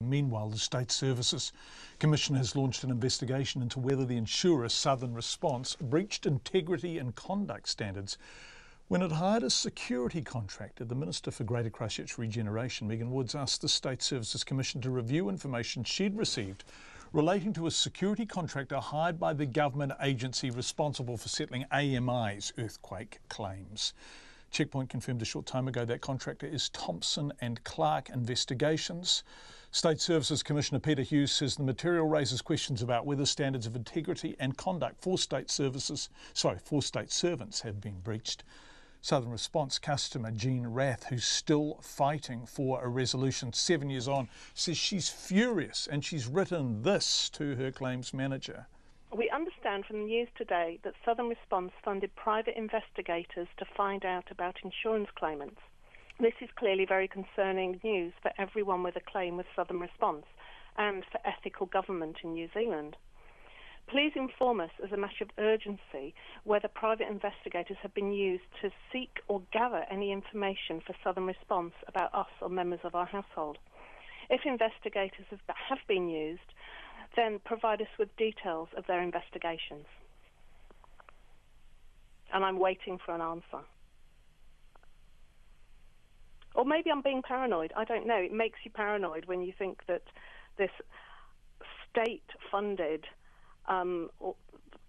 Meanwhile, the State Services Commission has launched an investigation into whether the insurer Southern Response breached integrity and conduct standards when it hired a security contractor. The Minister for Greater Christchurch Regeneration, Megan Woods, asked the State Services Commission to review information she'd received relating to a security contractor hired by the government agency responsible for settling AMI's earthquake claims. Checkpoint confirmed a short time ago that contractor is Thompson and Clark Investigations. State Services Commissioner Peter Hughes says the material raises questions about whether standards of integrity and conduct for state servants have been breached. Southern Response customer Jean Rath, who's still fighting for a resolution 7 years on, says she's furious and she's written this to her claims manager. We understand from the news today that Southern Response funded private investigators to find out about insurance claimants. This is clearly very concerning news for everyone with a claim with Southern Response and for ethical government in New Zealand. Please inform us as a matter of urgency whether private investigators have been used to seek or gather any information for Southern Response about us or members of our household. If investigators have been used, then provide us with details of their investigations. And I'm waiting for an answer. Or maybe I'm being paranoid. I don't know. It makes you paranoid when you think that this state-funded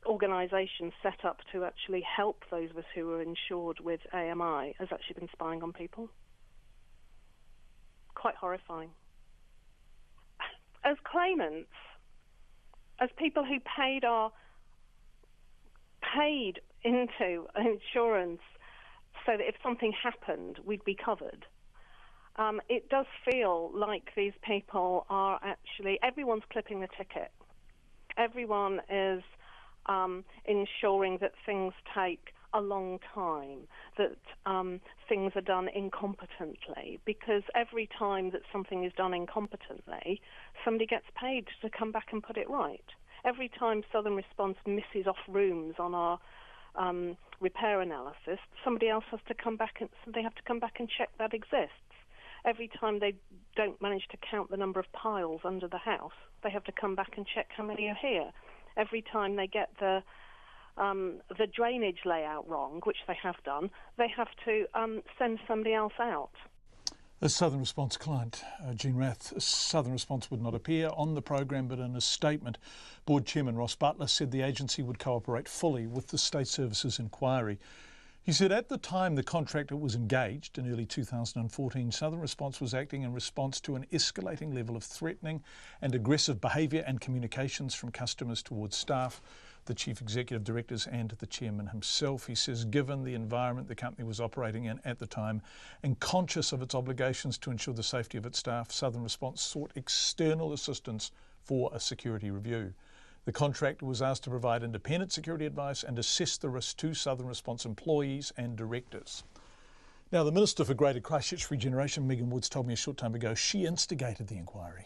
organisation set up to actually help those of us who are insured with AMI has actually been spying on people. Quite horrifying. As claimants, as people who paid into insurance so that if something happened, we'd be covered. It does feel like these people are actually, everyone's clipping the ticket. Everyone is ensuring that things take a long time, that things are done incompetently, because every time that something is done incompetently, somebody gets paid to come back and put it right. Every time Southern Response misses off rooms on our repair analysis, somebody else has to come back and check that exists. Every time they don't manage to count the number of piles under the house, they have to come back and check how many are here. Every time they get the drainage layout wrong, which they have done, they have to send somebody else out. A Southern Response client, Jean Rath, Southern Response would not appear on the program, but in a statement, Board Chairman Ross Butler said the agency would cooperate fully with the State Services inquiry. He said at the time the contractor was engaged in early 2014, Southern Response was acting in response to an escalating level of threatening and aggressive behaviour and communications from customers towards staff, the Chief Executive Directors and the Chairman himself. He says given the environment the company was operating in at the time and conscious of its obligations to ensure the safety of its staff, Southern Response sought external assistance for a security review. The contractor was asked to provide independent security advice and assess the risk to Southern Response employees and directors. Now, the Minister for Greater Christchurch Regeneration, Megan Woods, told me a short time ago she instigated the inquiry.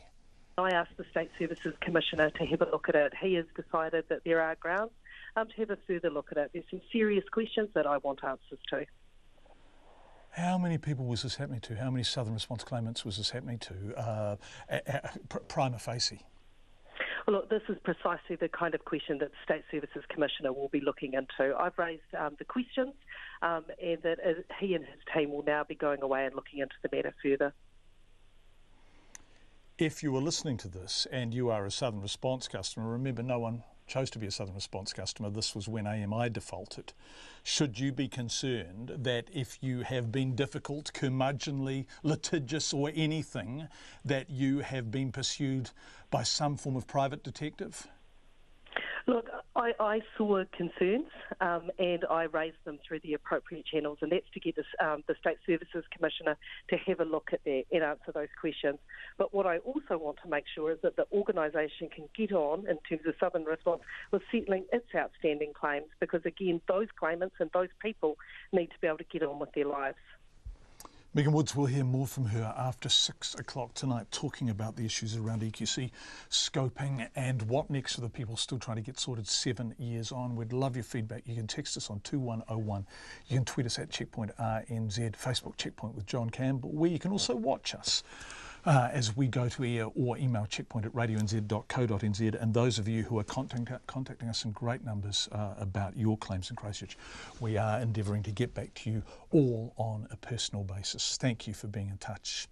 I asked the State Services Commissioner to have a look at it. He has decided that there are grounds to have a further look at it. There's some serious questions that I want answers to. How many people was this happening to? How many Southern Response claimants was this happening to prima facie? Well, look, this is precisely the kind of question that the State Services Commissioner will be looking into. I've raised the questions and that he and his team will now be going away and looking into the matter further. If you were listening to this and you are a Southern Response customer, remember no one chose to be a Southern Response customer. This was when AMI defaulted. Should you be concerned that if you have been difficult, curmudgeonly, litigious or anything, that you have been pursued by some form of private detective? Look, I saw concerns and I raised them through the appropriate channels, and that's to get the State Services Commissioner to have a look at that and answer those questions. But what I also want to make sure is that the organisation can get on, in terms of Southern Response, with settling its outstanding claims, because again, those claimants and those people need to be able to get on with their lives. Megan Woods, will hear more from her after 6 o'clock tonight, talking about the issues around EQC, scoping and what next for the people still trying to get sorted 7 years on. We'd love your feedback. You can text us on 2101. You can tweet us at Checkpoint RNZ, Facebook Checkpoint with John Campbell, where you can also watch us as we go to air, or email checkpoint@radionz.co.nz. And those of you who are contacting us in great numbers about your claims in Christchurch, we are endeavouring to get back to you all on a personal basis. Thank you for being in touch.